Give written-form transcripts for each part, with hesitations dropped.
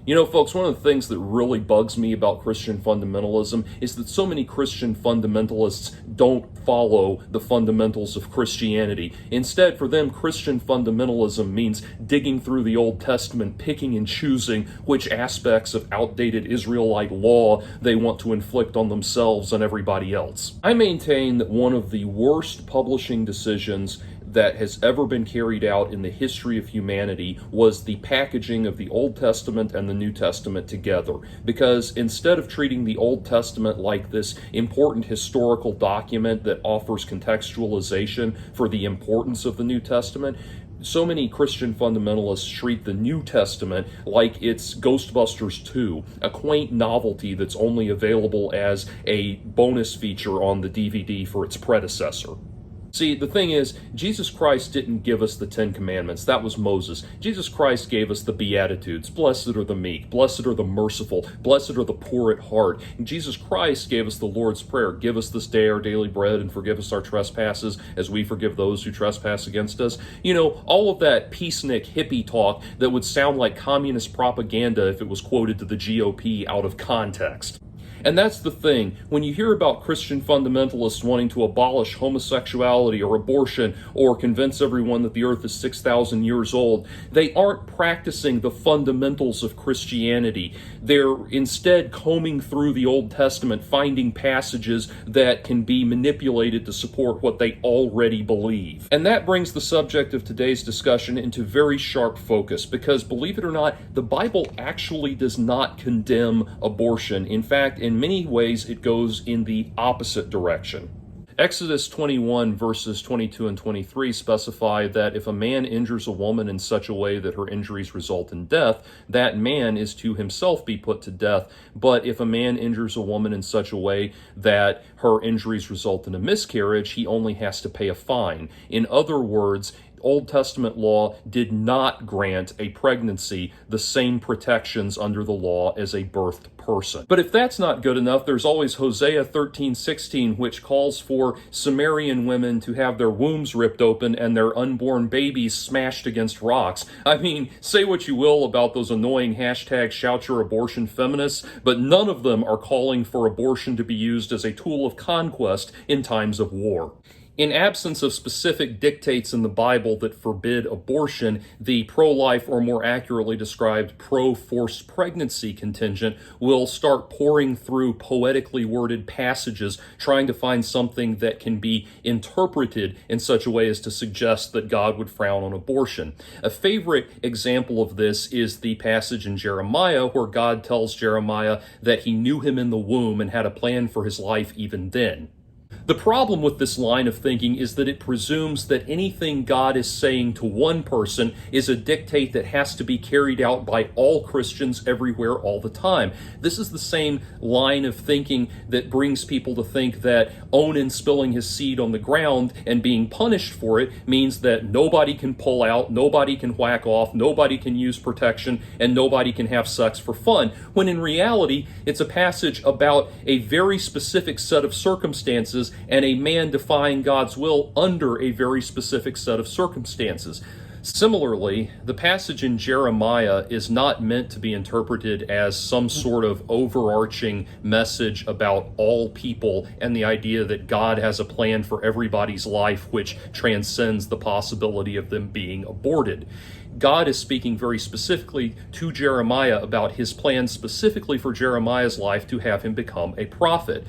You know, folks, one of the things that really bugs me about Christian fundamentalism is that so many Christian fundamentalists don't follow the fundamentals of Christianity. Instead, for them, Christian fundamentalism means digging through the Old Testament, picking and choosing which aspects of outdated Israelite law they want to inflict on themselves and everybody else. I maintain that one of the worst publishing decisions that has ever been carried out in the history of humanity was the packaging of the Old Testament and the New Testament together. Because instead of treating the Old Testament like this important historical document that offers contextualization for the importance of the New Testament, so many Christian fundamentalists treat the New Testament like it's Ghostbusters 2, a quaint novelty that's only available as a bonus feature on the DVD for its predecessor. See, the thing is, Jesus Christ didn't give us the Ten Commandments. That was Moses. Jesus Christ gave us the Beatitudes. Blessed are the meek. Blessed are the merciful. Blessed are the poor at heart. And Jesus Christ gave us the Lord's Prayer. Give us this day our daily bread and forgive us our trespasses as we forgive those who trespass against us. You know, all of that peacenik hippie talk that would sound like communist propaganda if it was quoted to the GOP out of context. And that's the thing. When you hear about Christian fundamentalists wanting to abolish homosexuality or abortion or convince everyone that the earth is 6,000 years old, they aren't practicing the fundamentals of Christianity. They're instead combing through the Old Testament, finding passages that can be manipulated to support what they already believe. And that brings the subject of today's discussion into very sharp focus because, believe it or not, the Bible actually does not condemn abortion. In fact, in many ways, it goes in the opposite direction. Exodus 21 verses 22 and 23 specify that if a man injures a woman in such a way that her injuries result in death, that man is to himself be put to death. But if a man injures a woman in such a way that her injuries result in a miscarriage, he only has to pay a fine. In other words, Old Testament law did not grant a pregnancy the same protections under the law as a birthed person. But if that's not good enough, there's always Hosea 13:16, which calls for Sumerian women to have their wombs ripped open and their unborn babies smashed against rocks. I mean, say what you will about those annoying hashtag shout your abortion feminists, but none of them are calling for abortion to be used as a tool of conquest in times of war. In absence of specific dictates in the Bible that forbid abortion, the pro-life, or more accurately described, pro-forced pregnancy contingent will start pouring through poetically worded passages, trying to find something that can be interpreted in such a way as to suggest that God would frown on abortion. A favorite example of this is the passage in Jeremiah where God tells Jeremiah that he knew him in the womb and had a plan for his life even then. The problem with this line of thinking is that it presumes that anything God is saying to one person is a dictate that has to be carried out by all Christians everywhere all the time. This is the same line of thinking that brings people to think that Onan spilling his seed on the ground and being punished for it means that nobody can pull out, nobody can whack off, nobody can use protection, and nobody can have sex for fun, when in reality it's a passage about a very specific set of circumstances and a man defying God's will under a very specific set of circumstances. Similarly, the passage in Jeremiah is not meant to be interpreted as some sort of overarching message about all people and the idea that God has a plan for everybody's life which transcends the possibility of them being aborted. God is speaking very specifically to Jeremiah about his plan specifically for Jeremiah's life to have him become a prophet.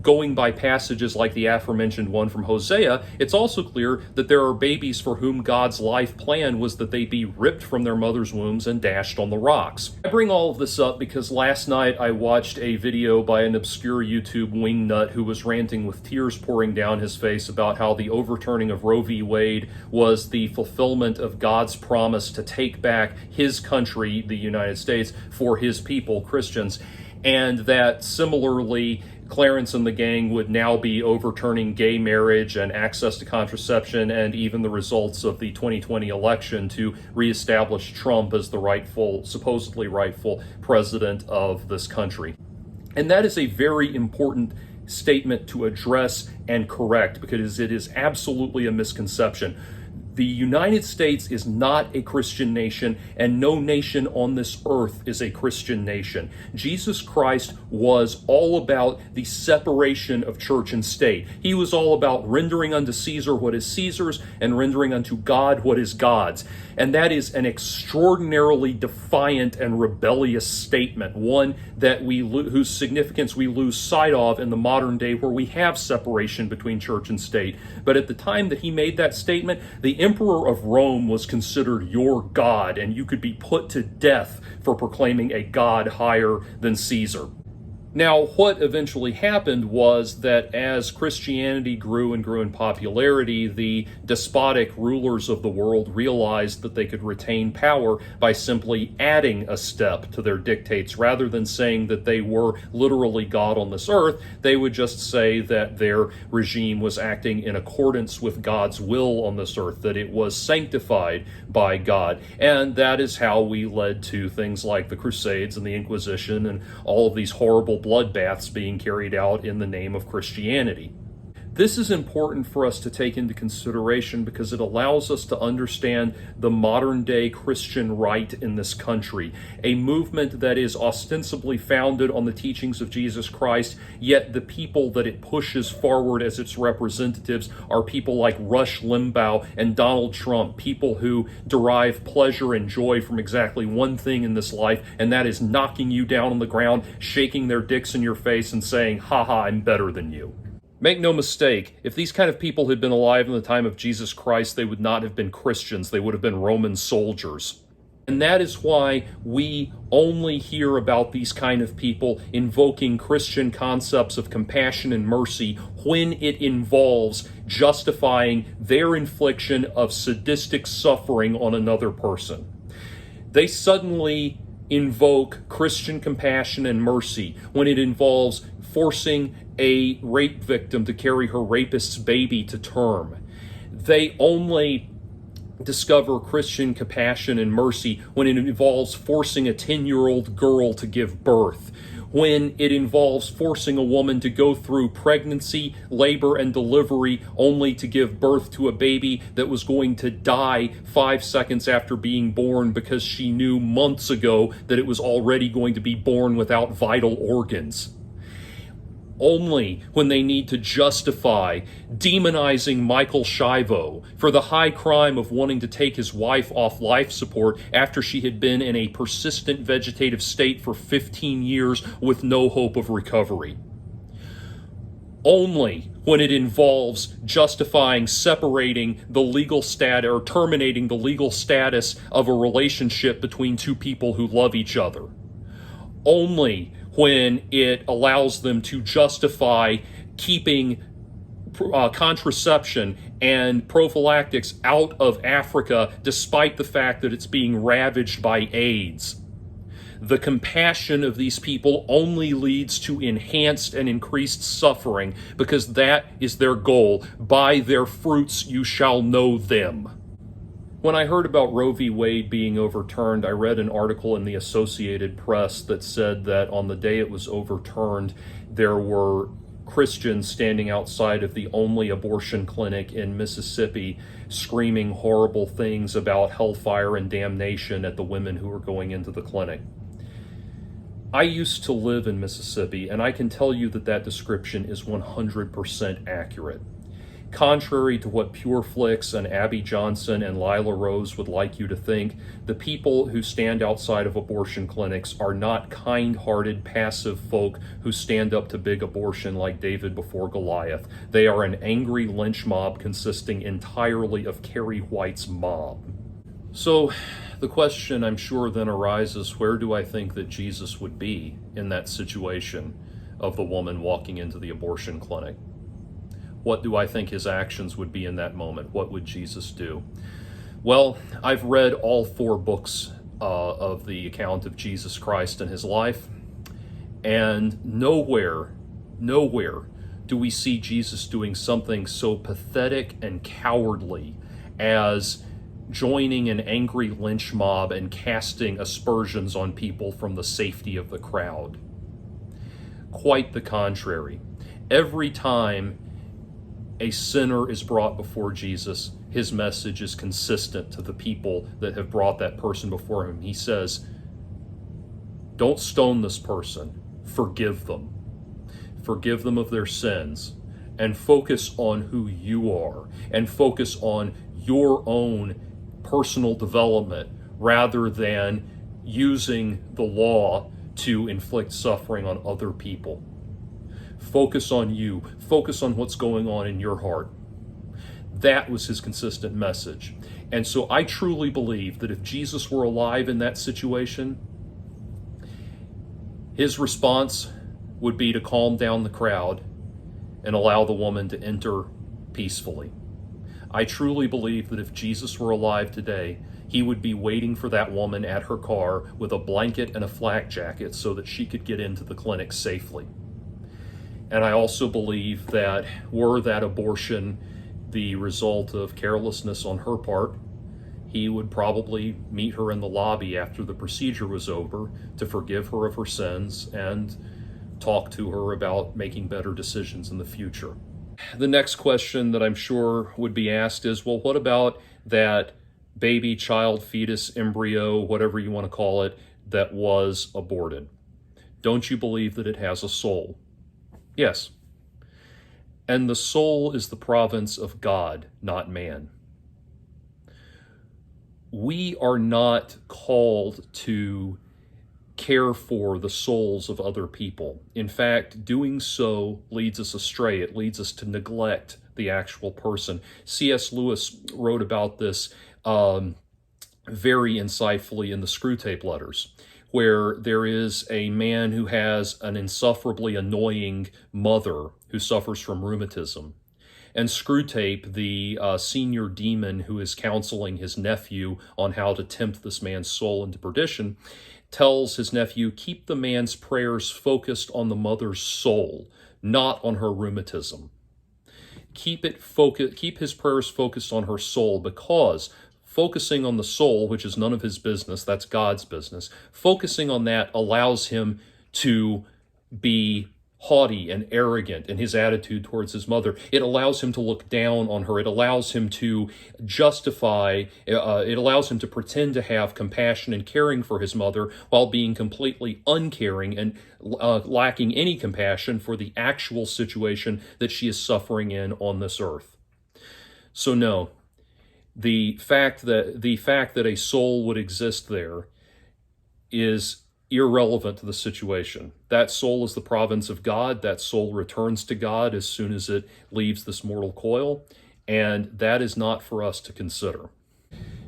Going by passages like the aforementioned one from Hosea, it's also clear that there are babies for whom God's life plan was that they be ripped from their mother's wombs and dashed on the rocks. I bring all of this up because last night I watched a video by an obscure YouTube wingnut who was ranting with tears pouring down his face about how the overturning of Roe v. Wade was the fulfillment of God's promise to take back his country, the United States, for his people, Christians, and that similarly Clarence and the gang would now be overturning gay marriage and access to contraception and even the results of the 2020 election to reestablish Trump as the supposedly rightful president of this country. And that is a very important statement to address and correct because it is absolutely a misconception. The United States is not a Christian nation, and no nation on this earth is a Christian nation. Jesus Christ was all about the separation of church and state. He was all about rendering unto Caesar what is Caesar's and rendering unto God what is God's. And that is an extraordinarily defiant and rebellious statement, one that whose significance we lose sight of in the modern day where we have separation between church and state. But at the time that he made that statement, the Emperor of Rome was considered your God, and you could be put to death for proclaiming a God higher than Caesar. Now, what eventually happened was that as Christianity grew and grew in popularity, the despotic rulers of the world realized that they could retain power by simply adding a step to their dictates. Rather than saying that they were literally God on this earth, they would just say that their regime was acting in accordance with God's will on this earth, that it was sanctified by God. And that is how we led to things like the Crusades and the Inquisition and all of these horrible bloodbaths being carried out in the name of Christianity. This is important for us to take into consideration because it allows us to understand the modern day Christian right in this country, a movement that is ostensibly founded on the teachings of Jesus Christ, yet the people that it pushes forward as its representatives are people like Rush Limbaugh and Donald Trump, people who derive pleasure and joy from exactly one thing in this life, and that is knocking you down on the ground, shaking their dicks in your face and saying, "Ha ha, I'm better than you." Make no mistake, if these kind of people had been alive in the time of Jesus Christ, they would not have been Christians. They would have been Roman soldiers. And that is why we only hear about these kind of people invoking Christian concepts of compassion and mercy when it involves justifying their infliction of sadistic suffering on another person. They suddenly invoke Christian compassion and mercy when it involves forcing a rape victim to carry her rapist's baby to term. They only discover Christian compassion and mercy when it involves forcing a 10-year-old girl to give birth, when it involves forcing a woman to go through pregnancy, labor, and delivery only to give birth to a baby that was going to die 5 seconds after being born because she knew months ago that it was already going to be born without vital organs. Only when they need to justify demonizing Michael Schiavo for the high crime of wanting to take his wife off life support after she had been in a persistent vegetative state for 15 years with no hope of recovery. Only when it involves justifying separating the legal status or terminating the legal status of a relationship between two people who love each other. Only when it allows them to justify keeping contraception and prophylactics out of Africa despite the fact that it's being ravaged by AIDS. The compassion of these people only leads to enhanced and increased suffering because that is their goal. By their fruits you shall know them. When I heard about Roe v. Wade being overturned, I read an article in the Associated Press that said that on the day it was overturned, there were Christians standing outside of the only abortion clinic in Mississippi screaming horrible things about hellfire and damnation at the women who were going into the clinic. I used to live in Mississippi, and I can tell you that that description is 100% accurate. Contrary to what PureFlix and Abby Johnson and Lila Rose would like you to think, the people who stand outside of abortion clinics are not kind-hearted, passive folk who stand up to big abortion like David before Goliath. They are an angry lynch mob consisting entirely of Carrie White's mob. So the question, I'm sure, then arises, where do I think that Jesus would be in that situation of the woman walking into the abortion clinic? What do I think his actions would be in that moment? What would Jesus do? Well, I've read all 4 books of the account of Jesus Christ and his life, and nowhere do we see Jesus doing something so pathetic and cowardly as joining an angry lynch mob and casting aspersions on people from the safety of the crowd. Quite the contrary. Every time a sinner is brought before Jesus, his message is consistent to the people that have brought that person before him. He says, don't stone this person, forgive them. Forgive them of their sins, and focus on who you are, and focus on your own personal development rather than using the law to inflict suffering on other people. Focus on you. Focus on what's going on in your heart. That was his consistent message. And so I truly believe that if Jesus were alive in that situation, his response would be to calm down the crowd and allow the woman to enter peacefully. I truly believe that if Jesus were alive today, he would be waiting for that woman at her car with a blanket and a flak jacket so that she could get into the clinic safely. And I also believe that were that abortion the result of carelessness on her part, he would probably meet her in the lobby after the procedure was over to forgive her of her sins and talk to her about making better decisions in the future. The next question that I'm sure would be asked is, well, what about that baby, child, fetus, embryo, whatever you want to call it, that was aborted? Don't you believe that it has a soul? Yes. And the soul is the province of God, not man. We are not called to care for the souls of other people. In fact, doing so leads us astray. It leads us to neglect the actual person. C.S. Lewis wrote about this very insightfully in the Screwtape Letters, where there is a man who has an insufferably annoying mother who suffers from rheumatism. And Screwtape, the senior demon who is counseling his nephew on how to tempt this man's soul into perdition, tells his nephew, keep the man's prayers focused on the mother's soul, not on her rheumatism. Keep his prayers focused on her soul, because focusing on the soul, which is none of his business, that's God's business, focusing on that allows him to be haughty and arrogant in his attitude towards his mother. It allows him to look down on her. It allows him to justify, it allows him to pretend to have compassion and caring for his mother while being completely uncaring and lacking any compassion for the actual situation that she is suffering in on this earth. So no, the fact that a soul would exist there is irrelevant to the situation. That soul is the province of God. That soul returns to God as soon as it leaves this mortal coil, and that is not for us to consider.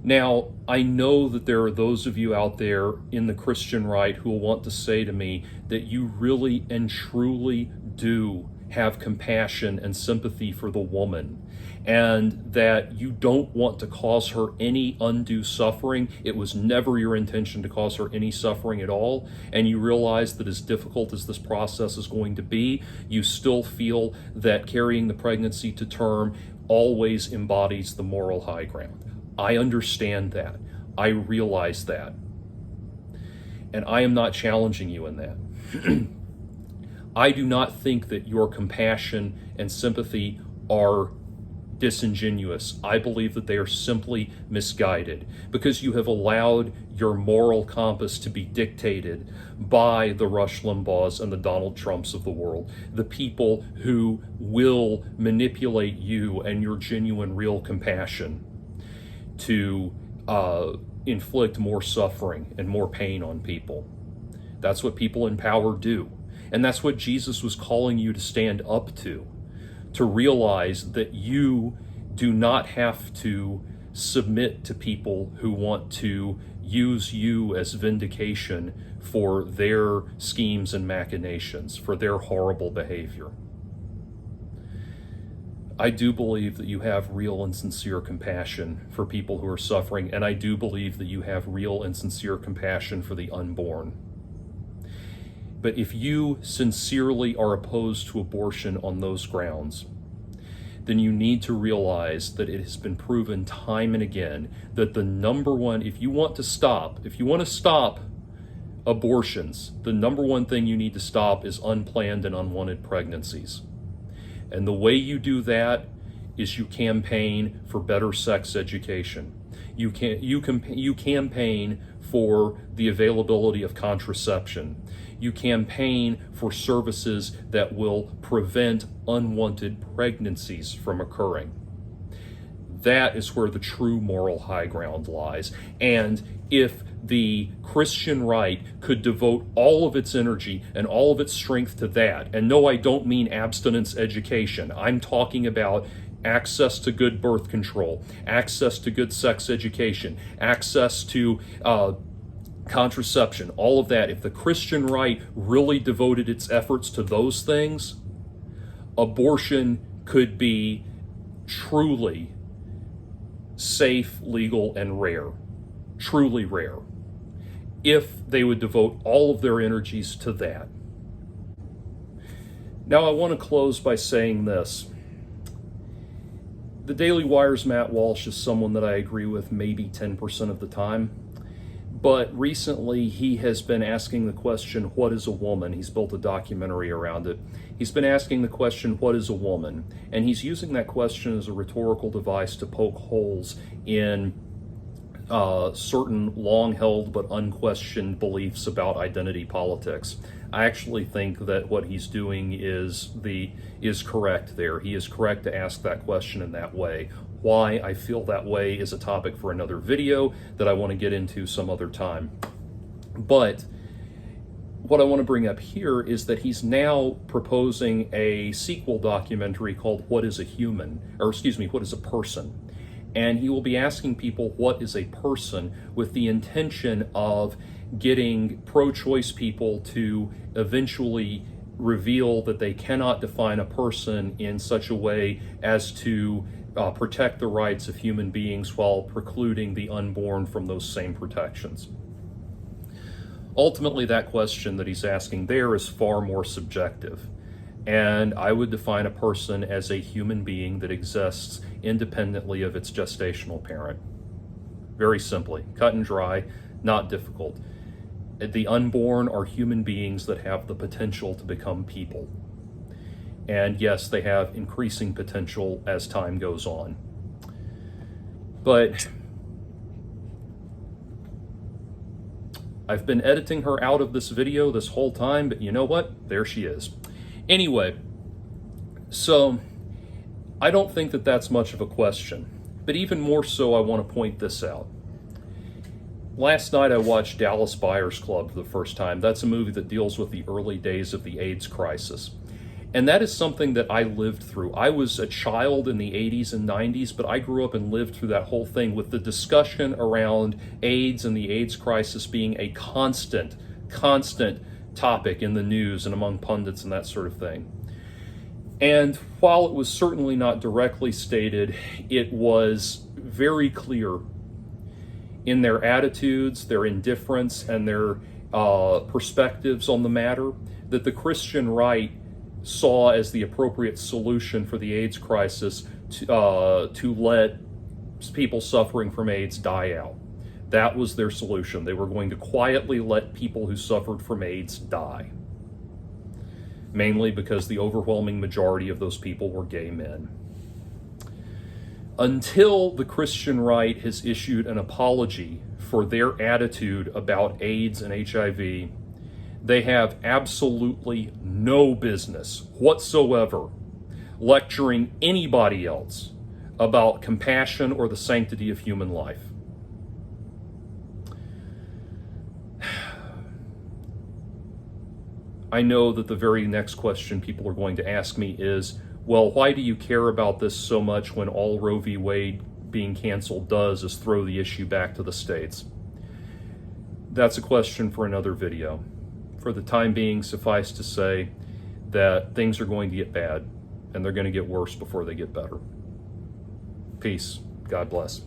Now, I know that there are those of you out there in the Christian right who will want to say to me that you really and truly do have compassion and sympathy for the woman, and that you don't want to cause her any undue suffering. It was never your intention to cause her any suffering at all, and you realize that as difficult as this process is going to be, you still feel that carrying the pregnancy to term always embodies the moral high ground. I understand that. I realize that. And I am not challenging you in that. I do not think that your compassion and sympathy are disingenuous. I believe that they are simply misguided because you have allowed your moral compass to be dictated by the Rush Limbaughs and the Donald Trumps of the world, the people who will manipulate you and your genuine, real compassion to inflict more suffering and more pain on people. That's what people in power do. And that's what Jesus was calling you to stand up to realize that you do not have to submit to people who want to use you as vindication for their schemes and machinations, for their horrible behavior. I do believe that you have real and sincere compassion for people who are suffering, and I do believe that you have real and sincere compassion for the unborn. But if you sincerely are opposed to abortion on those grounds, then you need to realize that it has been proven time and again that the number one, if you want to stop abortions, the number one thing you need to stop is unplanned and unwanted pregnancies. And the way you do that is you campaign for better sex education. You campaign for the availability of contraception. You campaign for services that will prevent unwanted pregnancies from occurring. That is where the true moral high ground lies. And if the Christian right could devote all of its energy and all of its strength to that, and no, I don't mean abstinence education. I'm talking about access to good birth control, access to good sex education, access to contraception, all of that. If the Christian right really devoted its efforts to those things, abortion could be truly safe, legal, and rare. Truly rare. If they would devote all of their energies to that. Now I want to close by saying this. The Daily Wire's Matt Walsh is someone that I agree with maybe 10% of the time. But recently he has been asking the question, what is a woman? He's built a documentary around it. He's been asking the question, what is a woman? And he's using that question as a rhetorical device to poke holes in certain long-held but unquestioned beliefs about identity politics. I actually think that what he's doing is correct there. He is correct to ask that question in that way. Why I feel that way is a topic for another video that I want to get into some other time. But what I want to bring up here is that he's now proposing a sequel documentary called What is a Human? Or excuse me, What is a Person? And he will be asking people what is a person with the intention of getting pro-choice people to eventually reveal that they cannot define a person in such a way as to protect the rights of human beings while precluding the unborn from those same protections. Ultimately, that question that he's asking there is far more subjective. And I would define a person as a human being that exists independently of its gestational parent. Very simply, cut and dry, not difficult. The unborn are human beings that have the potential to become people. And yes, they have increasing potential as time goes on. But I've been editing her out of this video this whole time, but you know what? There she is. Anyway, so I don't think that that's much of a question, but even more so, I want to point this out. Last night I watched Dallas Buyers Club for the first time. That's a movie that deals with the early days of the AIDS crisis. And that is something that I lived through. I was a child in the 80s and 90s, but I grew up and lived through that whole thing with the discussion around AIDS and the AIDS crisis being a constant topic in the news and among pundits and that sort of thing. And while it was certainly not directly stated, it was very clear in their attitudes, their indifference, and their perspectives on the matter that the Christian right saw as the appropriate solution for the AIDS crisis to let people suffering from AIDS die out. That was their solution. They were going to quietly let people who suffered from AIDS die. Mainly because the overwhelming majority of those people were gay men. Until the Christian right has issued an apology for their attitude about AIDS and HIV, they have absolutely no business whatsoever lecturing anybody else about compassion or the sanctity of human life. I know that the very next question people are going to ask me is, well, why do you care about this so much when all Roe v. Wade being canceled does is throw the issue back to the states? That's a question for another video. For the time being, suffice to say that things are going to get bad, and they're going to get worse before they get better. Peace. God bless.